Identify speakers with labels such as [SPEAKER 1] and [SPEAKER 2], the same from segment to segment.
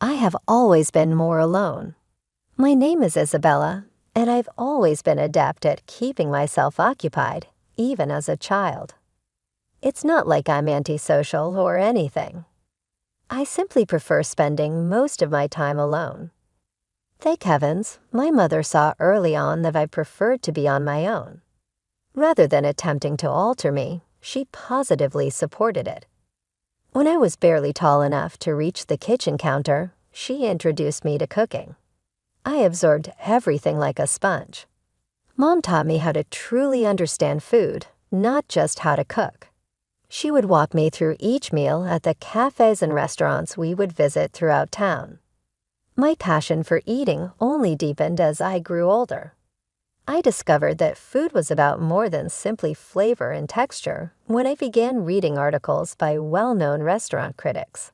[SPEAKER 1] I have always been more alone. My name is Isabella, and I've always been adept at keeping myself occupied, even as a child. It's not like I'm antisocial or anything. I simply prefer spending most of my time alone. Thank heavens, my mother saw early on that I preferred to be on my own. Rather than attempting to alter me, she positively supported it. When I was barely tall enough to reach the kitchen counter, she introduced me to cooking. I absorbed everything like a sponge. Mom taught me how to truly understand food, not just how to cook. She would walk me through each meal at the cafes and restaurants we would visit throughout town. My passion for eating only deepened as I grew older. I discovered that food was about more than simply flavor and texture when I began reading articles by well-known restaurant critics.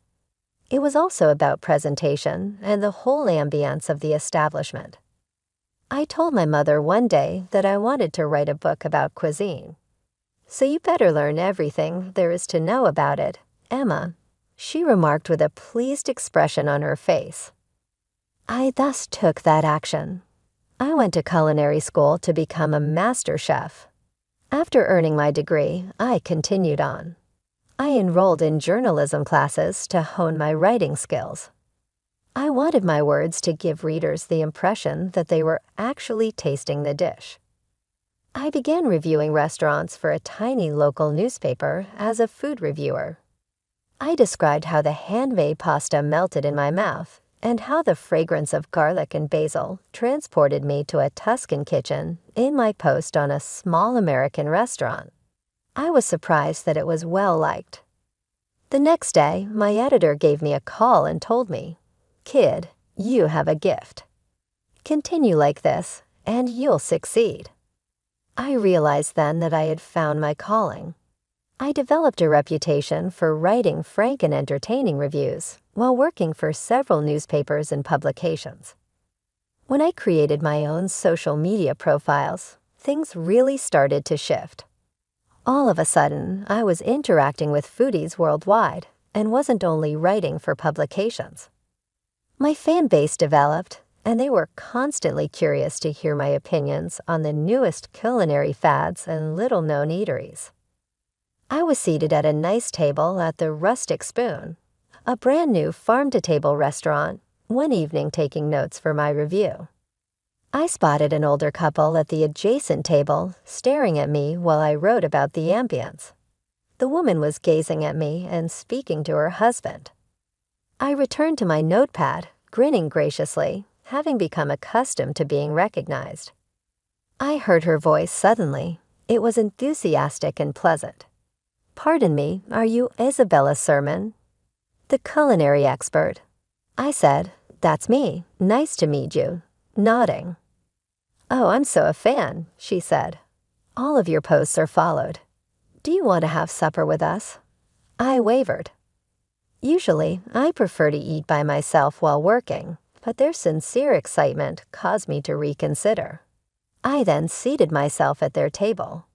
[SPEAKER 1] It was also about presentation and the whole ambience of the establishment. I told my mother one day that I wanted to write a book about cuisine. "So you better learn everything there is to know about it, Emma," she remarked with a pleased expression on her face. I thus took that action. I went to culinary school to become a master chef. After earning my degree, I continued on. I enrolled in journalism classes to hone my writing skills. I wanted my words to give readers the impression that they were actually tasting the dish. I began reviewing restaurants for a tiny local newspaper as a food reviewer. I described how the handmade pasta melted in my mouth and how the fragrance of garlic and basil transported me to a Tuscan kitchen in my post on a small American restaurant. I was surprised that it was well liked. The next day, my editor gave me a call and told me, "Kid, you have a gift. Continue like this, and you'll succeed." I realized then that I had found my calling. I developed a reputation for writing frank and entertaining reviews while working for several newspapers and publications. When I created my own social media profiles, things really started to shift. All of a sudden, I was interacting with foodies worldwide and wasn't only writing for publications. My fan base developed, and they were constantly curious to hear my opinions on the newest culinary fads and little-known eateries. I was seated at a nice table at the Rustic Spoon, a brand-new farm-to-table restaurant, one evening taking notes for my review. I spotted an older couple at the adjacent table staring at me while I wrote about the ambience. The woman was gazing at me and speaking to her husband. I returned to my notepad, grinning graciously, having become accustomed to being recognized. I heard her voice suddenly. It was enthusiastic and pleasant. "Pardon me, are you Isabella Sermon?" "The culinary expert." I said, "That's me. Nice to meet you," nodding. "Oh, I'm so a fan," she said. "All of your posts are followed. Do you want to have supper with us?" I wavered. Usually, I prefer to eat by myself while working, but their sincere excitement caused me to reconsider. I then seated myself at their table.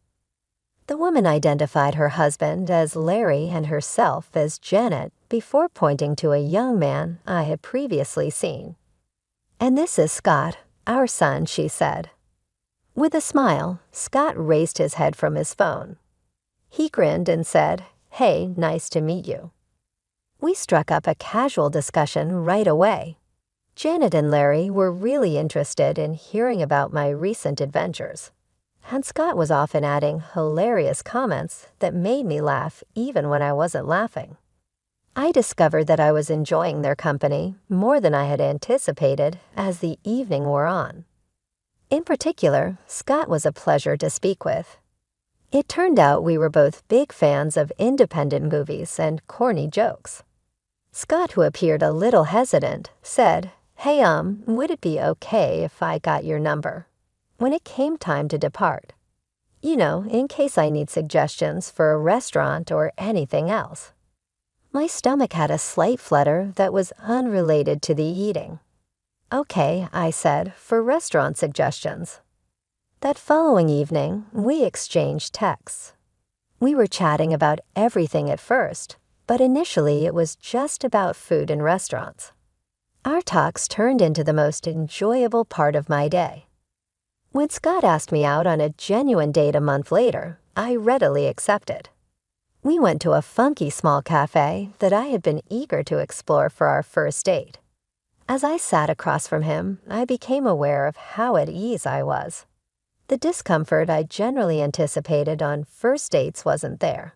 [SPEAKER 1] The woman identified her husband as Larry and herself as Janet before pointing to a young man I had previously seen. "And this is Scott, our son," she said. With a smile, Scott raised his head from his phone. He grinned and said, "Hey, nice to meet you." We struck up a casual discussion right away. Janet and Larry were really interested in hearing about my recent adventures, and Scott was often adding hilarious comments that made me laugh even when I wasn't laughing. I discovered that I was enjoying their company more than I had anticipated as the evening wore on. In particular, Scott was a pleasure to speak with. It turned out we were both big fans of independent movies and corny jokes. Scott, who appeared a little hesitant, said, "Hey, would it be okay if I got your number?" when it came time to depart. You know, in case I need suggestions for a restaurant or anything else. My stomach had a slight flutter that was unrelated to the eating. "Okay," I said, "for restaurant suggestions." That following evening, we exchanged texts. We were chatting about everything at first, but initially it was just about food and restaurants. Our talks turned into the most enjoyable part of my day. When Scott asked me out on a genuine date a month later, I readily accepted. We went to a funky small cafe that I had been eager to explore for our first date. As I sat across from him, I became aware of how at ease I was. The discomfort I generally anticipated on first dates wasn't there.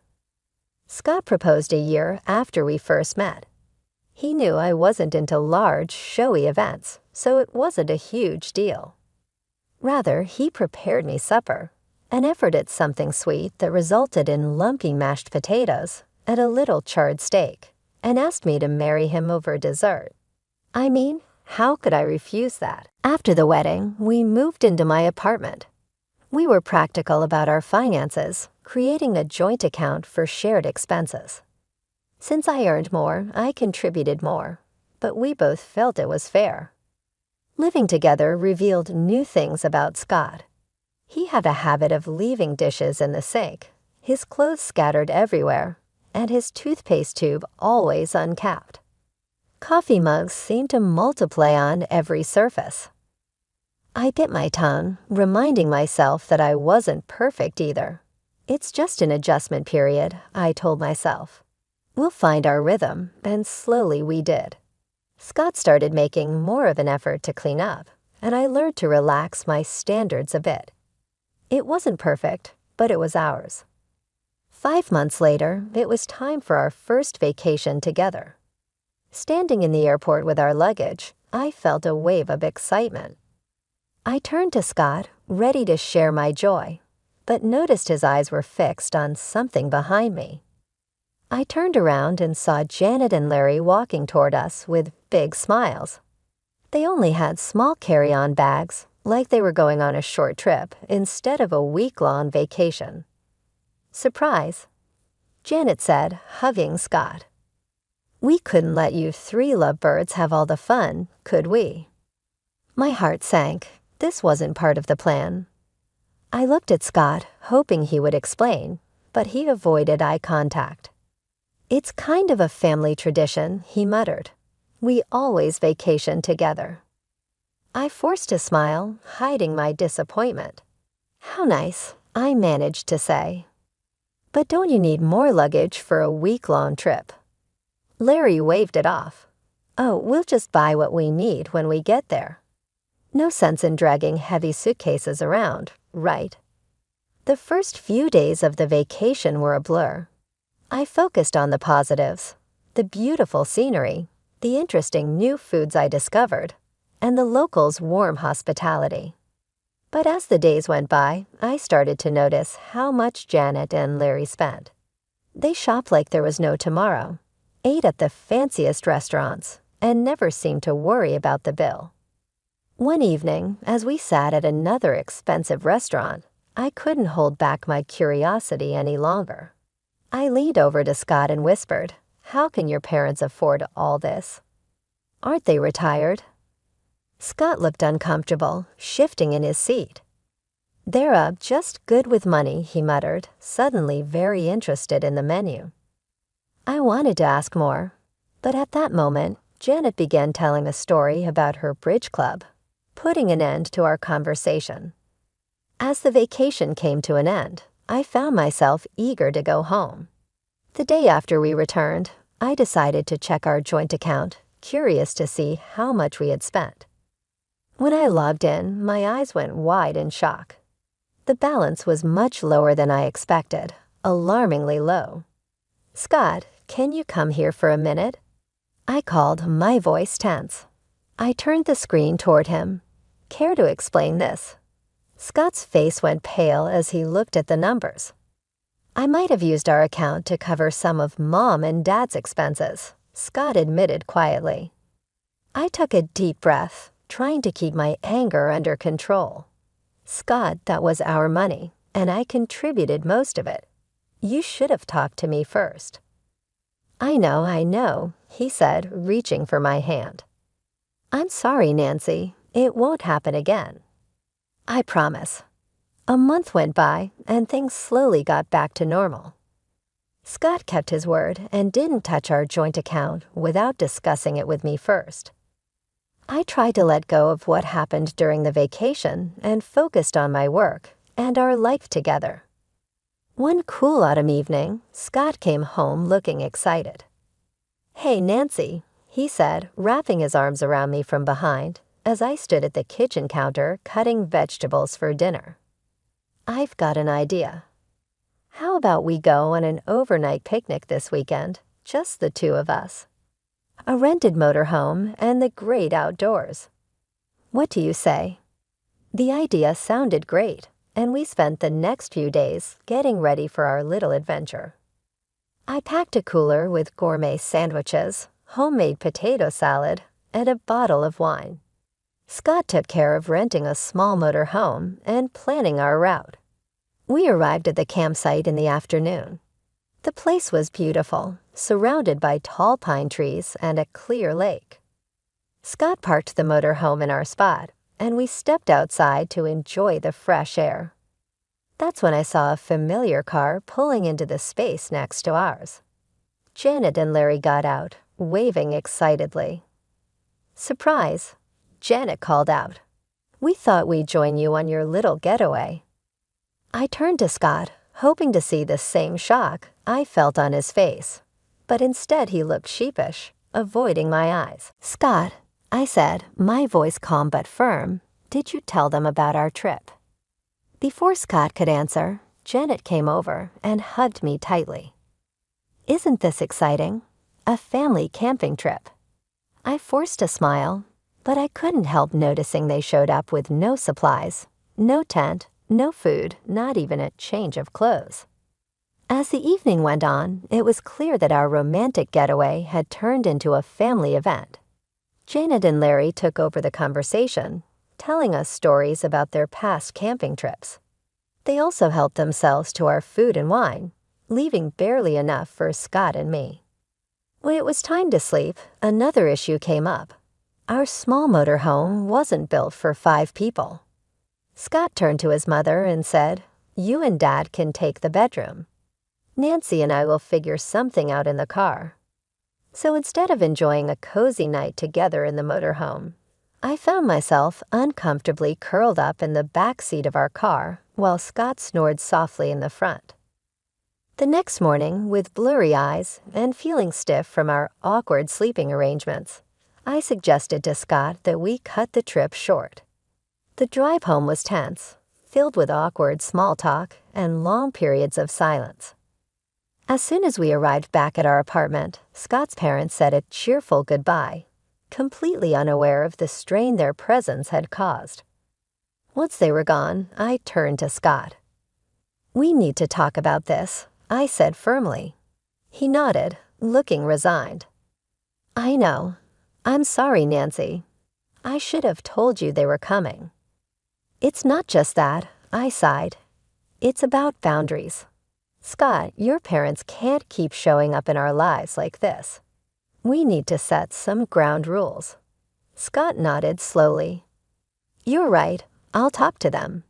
[SPEAKER 1] Scott proposed a year after we first met. He knew I wasn't into large, showy events, so it wasn't a huge deal. Rather, he prepared me supper, an effort at something sweet that resulted in lumpy mashed potatoes and a little charred steak, and asked me to marry him over dessert. I mean, how could I refuse that? After the wedding, we moved into my apartment. We were practical about our finances, creating a joint account for shared expenses. Since I earned more, I contributed more, but we both felt it was fair. Living together revealed new things about Scott. He had a habit of leaving dishes in the sink, his clothes scattered everywhere, and his toothpaste tube always uncapped. Coffee mugs seemed to multiply on every surface. I bit my tongue, reminding myself that I wasn't perfect either. It's just an adjustment period, I told myself. We'll find our rhythm, and slowly we did. Scott started making more of an effort to clean up, and I learned to relax my standards a bit. It wasn't perfect, but it was ours. 5 months later, it was time for our first vacation together. Standing in the airport with our luggage, I felt a wave of excitement. I turned to Scott, ready to share my joy, but noticed his eyes were fixed on something behind me. I turned around and saw Janet and Larry walking toward us with big smiles. They only had small carry-on bags, like they were going on a short trip instead of a week-long vacation. Surprise, Janet said, hugging Scott. We couldn't let you 3 lovebirds have all the fun, could we? My heart sank. This wasn't part of the plan. I looked at Scott, hoping he would explain, but he avoided eye contact. It's kind of a family tradition, he muttered. We always vacation together. I forced a smile, hiding my disappointment. How nice, I managed to say. But don't you need more luggage for a week-long trip? Larry waved it off. Oh, we'll just buy what we need when we get there. No sense in dragging heavy suitcases around, right? The first few days of the vacation were a blur. I focused on the positives, the beautiful scenery, the interesting new foods I discovered, and the locals' warm hospitality. But as the days went by, I started to notice how much Janet and Larry spent. They shopped like there was no tomorrow, ate at the fanciest restaurants, and never seemed to worry about the bill. One evening, as we sat at another expensive restaurant, I couldn't hold back my curiosity any longer. I leaned over to Scott and whispered, "How can your parents afford all this? Aren't they retired?" Scott looked uncomfortable, shifting in his seat. "They're just good with money," he muttered, suddenly very interested in the menu. I wanted to ask more, but at that moment, Janet began telling a story about her bridge club, putting an end to our conversation. As the vacation came to an end, I found myself eager to go home. The day after we returned, I decided to check our joint account, curious to see how much we had spent. When I logged in, my eyes went wide in shock. The balance was much lower than I expected, alarmingly low. "Scott, can you come here for a minute?" I called, my voice tense. I turned the screen toward him. "Care to explain this?" Scott's face went pale as he looked at the numbers. "I might have used our account to cover some of Mom and Dad's expenses," Scott admitted quietly. I took a deep breath, trying to keep my anger under control. "Scott, that was our money, and I contributed most of it. You should have talked to me first." I know," he said, reaching for my hand. "I'm sorry, Nancy. It won't happen again." "I promise." A month went by, and things slowly got back to normal. Scott kept his word and didn't touch our joint account without discussing it with me first. I tried to let go of what happened during the vacation and focused on my work and our life together. One cool autumn evening, Scott came home looking excited. "Hey, Nancy," he said, wrapping his arms around me from behind as I stood at the kitchen counter cutting vegetables for dinner. "I've got an idea. How about we go on an overnight picnic this weekend, just the two of us? A rented motorhome and the great outdoors. What do you say?" The idea sounded great, and we spent the next few days getting ready for our little adventure. I packed a cooler with gourmet sandwiches, homemade potato salad, and a bottle of wine. Scott took care of renting a small motor home and planning our route. We arrived at the campsite in the afternoon. The place was beautiful, surrounded by tall pine trees and a clear lake. Scott parked the motor home in our spot, and we stepped outside to enjoy the fresh air. That's when I saw a familiar car pulling into the space next to ours. Janet and Larry got out, waving excitedly. "Surprise!" Janet called out. "We thought we'd join you on your little getaway." I turned to Scott, hoping to see the same shock I felt on his face, but instead he looked sheepish, avoiding my eyes. "Scott," I said, my voice calm but firm, "did you tell them about our trip?" Before Scott could answer, Janet came over and hugged me tightly. "Isn't this exciting? A family camping trip." I forced a smile, but I couldn't help noticing they showed up with no supplies, no tent, no food, not even a change of clothes. As the evening went on, it was clear that our romantic getaway had turned into a family event. Janet and Larry took over the conversation, telling us stories about their past camping trips. They also helped themselves to our food and wine, leaving barely enough for Scott and me. When it was time to sleep, another issue came up. Our small motor home wasn't built for 5 people. Scott turned to his mother and said, "You and Dad can take the bedroom. Nancy and I will figure something out in the car." So instead of enjoying a cozy night together in the motorhome, I found myself uncomfortably curled up in the back seat of our car while Scott snored softly in the front. The next morning, with blurry eyes and feeling stiff from our awkward sleeping arrangements, I suggested to Scott that we cut the trip short. The drive home was tense, filled with awkward small talk and long periods of silence. As soon as we arrived back at our apartment, Scott's parents said a cheerful goodbye, completely unaware of the strain their presence had caused. Once they were gone, I turned to Scott. "We need to talk about this," I said firmly. He nodded, looking resigned. "I know. I'm sorry, Nancy. I should have told you they were coming." "It's not just that," I sighed. "It's about boundaries. Scott, your parents can't keep showing up in our lives like this. We need to set some ground rules." Scott nodded slowly. "You're right. I'll talk to them."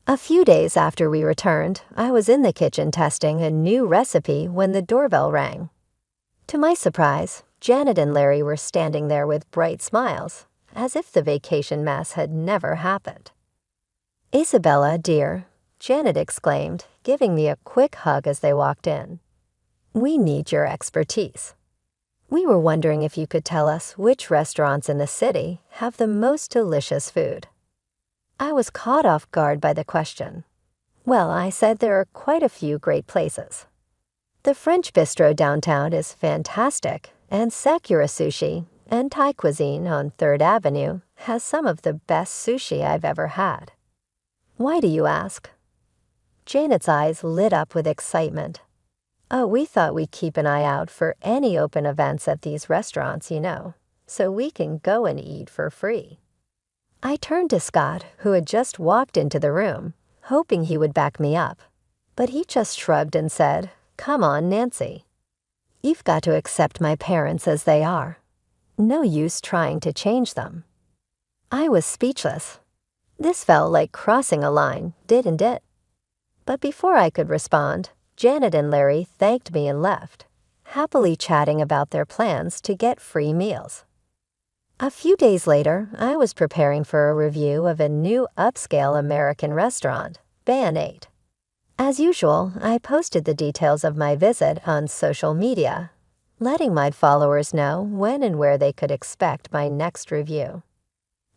[SPEAKER 1] A few days after we returned, I was in the kitchen testing a new recipe when the doorbell rang. To my surprise, Janet and Larry were standing there with bright smiles, as if the vacation mess had never happened. "Isabella, dear," Janet exclaimed, giving me a quick hug as they walked in. "We need your expertise. We were wondering if you could tell us which restaurants in the city have the most delicious food." I was caught off guard by the question. "Well," I said, "there are quite a few great places. The French bistro downtown is fantastic, and Sakura Sushi and Thai cuisine on 3rd Avenue has some of the best sushi I've ever had." "Why do you ask?" Janet's eyes lit up with excitement. "Oh, we thought we'd keep an eye out for any open events at these restaurants, so we can go and eat for free." I turned to Scott, who had just walked into the room, hoping he would back me up, but he just shrugged and said, "Come on, Nancy. You've got to accept my parents as they are. No use trying to change them." I was speechless. This felt like crossing a line, didn't it? But before I could respond, Janet and Larry thanked me and left, happily chatting about their plans to get free meals. A few days later, I was preparing for a review of a new upscale American restaurant, Band 8. As usual, I posted the details of my visit on social media, letting my followers know when and where they could expect my next review.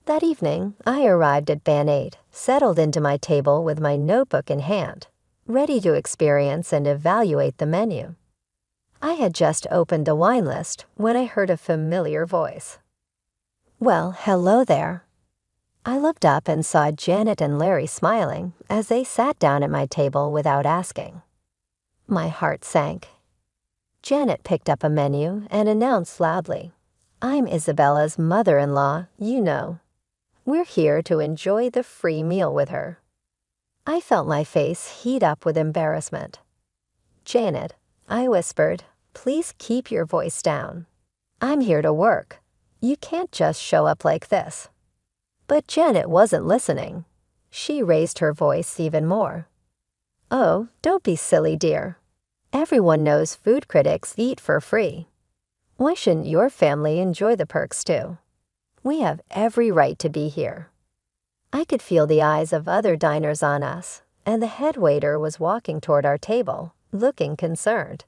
[SPEAKER 1] That evening, I arrived at Band 8, settled into my table with my notebook in hand, ready to experience and evaluate the menu. I had just opened the wine list when I heard a familiar voice. "Well, hello there." I looked up and saw Janet and Larry smiling as they sat down at my table without asking. My heart sank. Janet picked up a menu and announced loudly, "I'm Isabella's mother-in-law, you know. We're here to enjoy the free meal with her." I felt my face heat up with embarrassment. "Janet," I whispered, "please keep your voice down. I'm here to work. You can't just show up like this." But Janet wasn't listening. She raised her voice even more. "Oh, don't be silly, dear. Everyone knows food critics eat for free. Why shouldn't your family enjoy the perks too? We have every right to be here." I could feel the eyes of other diners on us, and the head waiter was walking toward our table, looking concerned.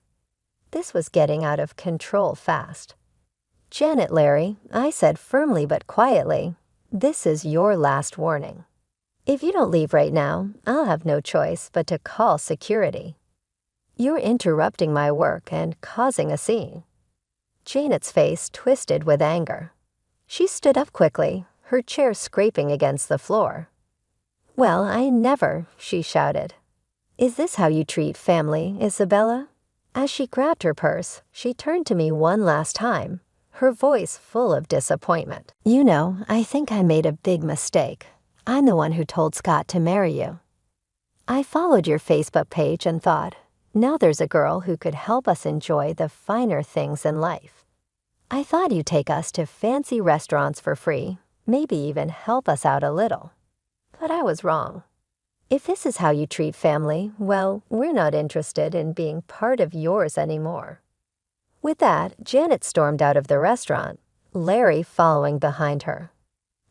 [SPEAKER 1] This was getting out of control fast. "Janet, Larry," I said firmly but quietly, "this is your last warning. If you don't leave right now, I'll have no choice but to call security. You're interrupting my work and causing a scene." Janet's face twisted with anger. She stood up quickly, her chair scraping against the floor. "Well, I never," she shouted. "Is this how you treat family, Isabella?" As she grabbed her purse, she turned to me one last time, her voice full of disappointment. "You know, I think I made a big mistake. I'm the one who told Scott to marry you. I followed your Facebook page and thought, now there's a girl who could help us enjoy the finer things in life. I thought you'd take us to fancy restaurants for free, maybe even help us out a little. But I was wrong. If this is how you treat family, well, we're not interested in being part of yours anymore." With that, Janet stormed out of the restaurant, Larry following behind her.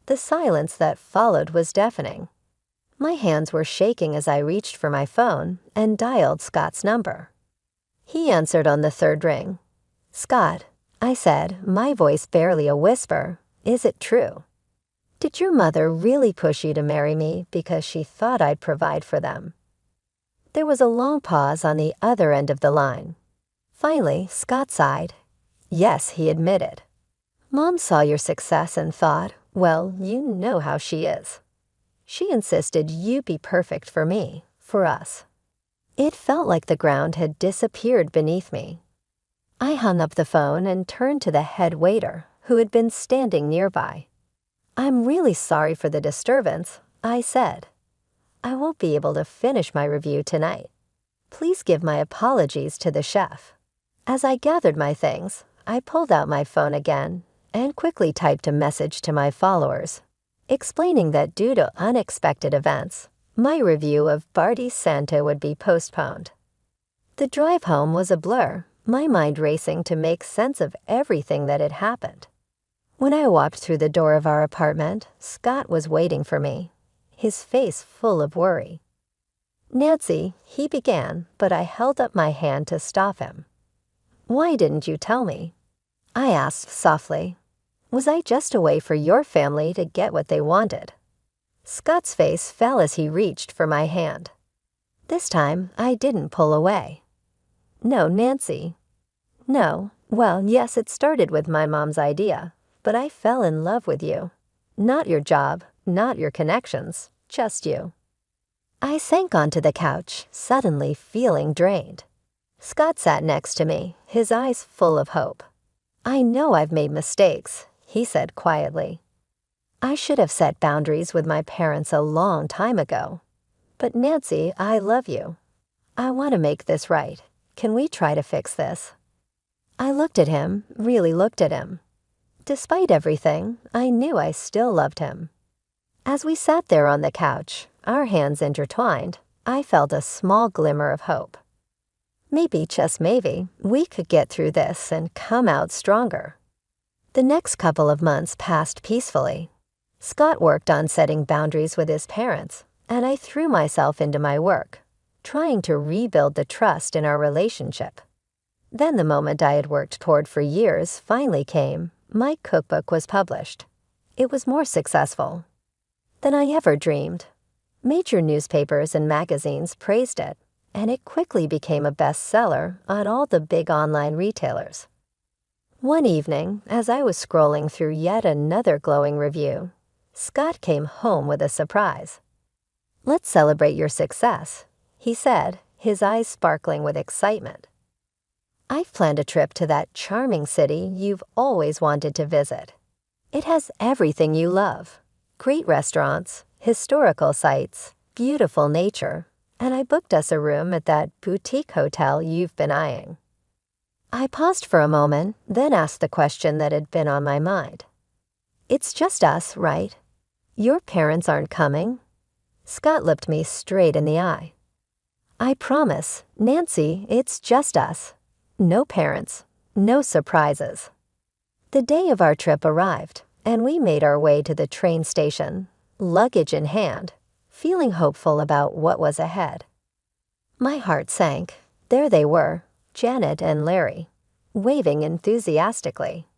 [SPEAKER 1] The silence that followed was deafening. My hands were shaking as I reached for my phone and dialed Scott's number. He answered on the third ring. "Scott," I said, my voice barely a whisper, "is it true? Did your mother really push you to marry me because she thought I'd provide for them?" There was a long pause on the other end of the line. Finally, Scott sighed. "Yes," he admitted. "Mom saw your success and thought, well, you know how she is. She insisted you be perfect for me, for us." It felt like the ground had disappeared beneath me. I hung up the phone and turned to the head waiter, who had been standing nearby. "I'm really sorry for the disturbance," I said. "I won't be able to finish my review tonight. Please give my apologies to the chef." As I gathered my things, I pulled out my phone again and quickly typed a message to my followers, explaining that due to unexpected events, my review of Bardi Santa would be postponed. The drive home was a blur, my mind racing to make sense of everything that had happened. When I walked through the door of our apartment, Scott was waiting for me, his face full of worry. "Nancy," he began, but I held up my hand to stop him. "Why didn't you tell me?" I asked softly. "Was I just a way for your family to get what they wanted?" Scott's face fell as he reached for my hand. This time, I didn't pull away. "No, Nancy. No, well, yes, it started with my mom's idea, but I fell in love with you. Not your job, not your connections, just you." I sank onto the couch, suddenly feeling drained. Scott sat next to me, his eyes full of hope. "I know I've made mistakes," he said quietly. "I should have set boundaries with my parents a long time ago. But Nancy, I love you. I want to make this right. Can we try to fix this?" I looked at him, really looked at him. Despite everything, I knew I still loved him. As we sat there on the couch, our hands intertwined, I felt a small glimmer of hope. Maybe, just maybe, we could get through this and come out stronger. The next couple of months passed peacefully. Scott worked on setting boundaries with his parents, and I threw myself into my work, trying to rebuild the trust in our relationship. Then the moment I had worked toward for years finally came. My cookbook was published. It was more successful than I ever dreamed. Major newspapers and magazines praised it, and it quickly became a bestseller on all the big online retailers. One evening, as I was scrolling through yet another glowing review, Scott came home with a surprise. "Let's celebrate your success," he said, his eyes sparkling with excitement. "I've planned a trip to that charming city you've always wanted to visit. It has everything you love: great restaurants, historical sites, beautiful nature, and I booked us a room at that boutique hotel you've been eyeing." I paused for a moment, then asked the question that had been on my mind. "It's just us, right? Your parents aren't coming?" Scott looked me straight in the eye. "I promise, Nancy, it's just us. No parents, no surprises." The day of our trip arrived, and we made our way to the train station, luggage in hand, feeling hopeful about what was ahead. My heart sank. There they were, Janet and Larry, waving enthusiastically.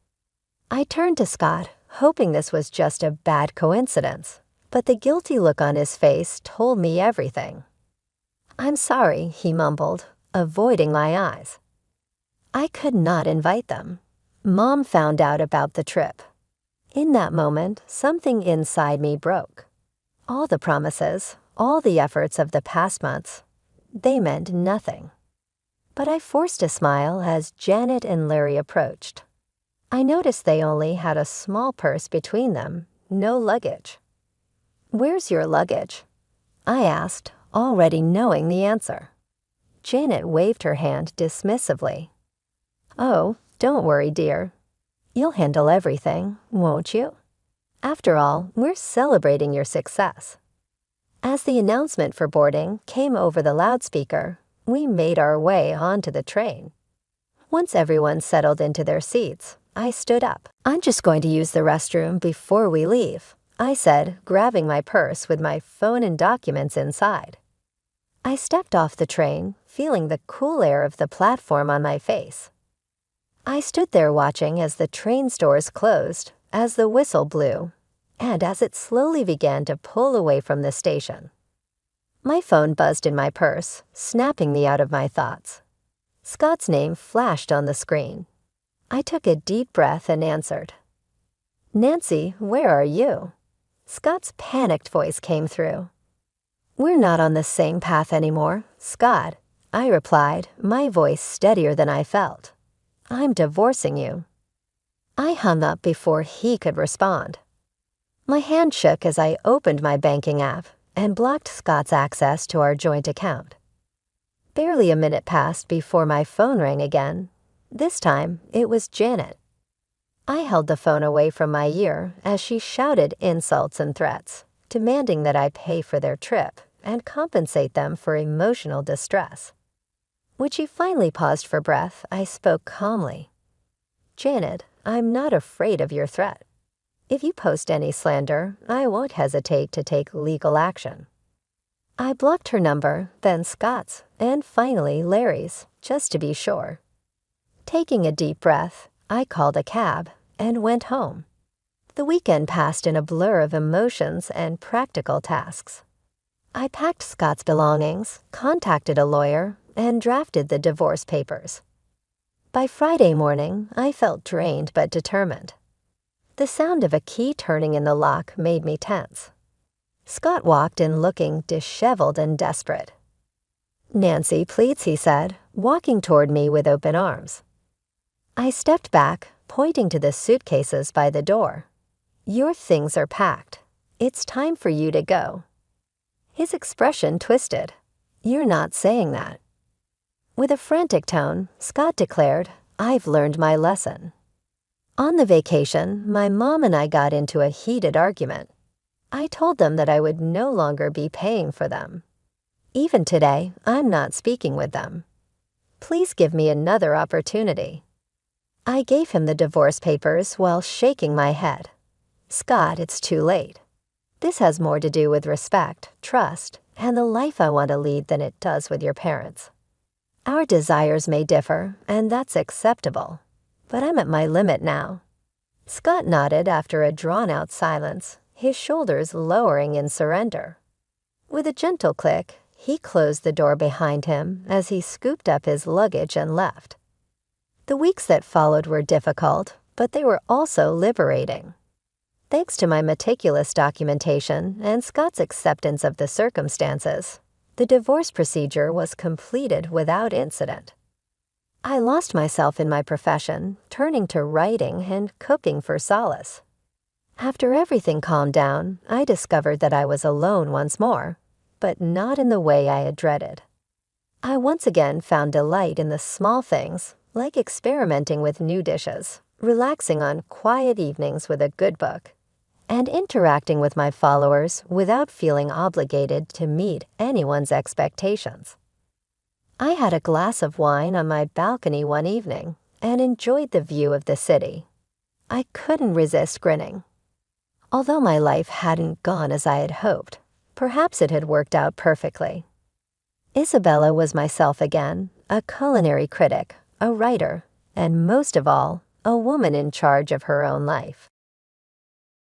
[SPEAKER 1] I turned to Scott, hoping this was just a bad coincidence, but the guilty look on his face told me everything. "I'm sorry," he mumbled, avoiding my eyes. I could not invite them. Mom found out about the trip. In that moment, something inside me broke. All the promises, all the efforts of the past months, they meant nothing. But I forced a smile as Janet and Larry approached. I noticed they only had a small purse between them, no luggage. "Where's your luggage?" I asked, already knowing the answer. Janet waved her hand dismissively. "Oh, don't worry, dear. You'll handle everything, won't you? After all, we're celebrating your success." As the announcement for boarding came over the loudspeaker, we made our way onto the train. Once everyone settled into their seats, I stood up. "I'm just going to use the restroom before we leave," I said, grabbing my purse with my phone and documents inside. I stepped off the train, feeling the cool air of the platform on my face. I stood there watching as the train's doors closed, as the whistle blew, and as it slowly began to pull away from the station. My phone buzzed in my purse, snapping me out of my thoughts. Scott's name flashed on the screen. I took a deep breath and answered. "Nancy, where are you?" Scott's panicked voice came through. "We're not on the same path anymore, Scott," I replied, my voice steadier than I felt. "I'm divorcing you." I hung up before he could respond. My hand shook as I opened my banking app and blocked Scott's access to our joint account. Barely a minute passed before my phone rang again. This time, it was Janet. I held the phone away from my ear as she shouted insults and threats, demanding that I pay for their trip and compensate them for emotional distress. When she finally paused for breath, I spoke calmly. "Janet, I'm not afraid of your threat. If you post any slander, I won't hesitate to take legal action." I blocked her number, then Scott's, and finally Larry's, just to be sure. Taking a deep breath, I called a cab and went home. The weekend passed in a blur of emotions and practical tasks. I packed Scott's belongings, contacted a lawyer, and drafted the divorce papers. By Friday morning, I felt drained but determined. The sound of a key turning in the lock made me tense. Scott walked in looking disheveled and desperate. "Nancy, please," he said, walking toward me with open arms. I stepped back, pointing to the suitcases by the door. "Your things are packed. It's time for you to go." His expression twisted. "You're not saying that." With a frantic tone, Scott declared, "I've learned my lesson." On the vacation, my mom and I got into a heated argument. I told them that I would no longer be paying for them. Even today, I'm not speaking with them. Please give me another opportunity. I gave him the divorce papers while shaking my head. Scott, it's too late. This has more to do with respect, trust, and the life I want to lead than it does with your parents. Our desires may differ, and that's acceptable. But I'm at my limit now. Scott nodded after a drawn-out silence, his shoulders lowering in surrender. With a gentle click, he closed the door behind him as he scooped up his luggage and left. The weeks that followed were difficult, but they were also liberating. Thanks to my meticulous documentation and Scott's acceptance of the circumstances, the divorce procedure was completed without incident. I lost myself in my profession, turning to writing and cooking for solace. After everything calmed down, I discovered that I was alone once more, but not in the way I had dreaded. I once again found delight in the small things, like experimenting with new dishes, relaxing on quiet evenings with a good book, and interacting with my followers without feeling obligated to meet anyone's expectations. I had a glass of wine on my balcony one evening and enjoyed the view of the city. I couldn't resist grinning. Although my life hadn't gone as I had hoped, perhaps it had worked out perfectly. Isabella was myself again, a culinary critic, a writer, and most of all, a woman in charge of her own life.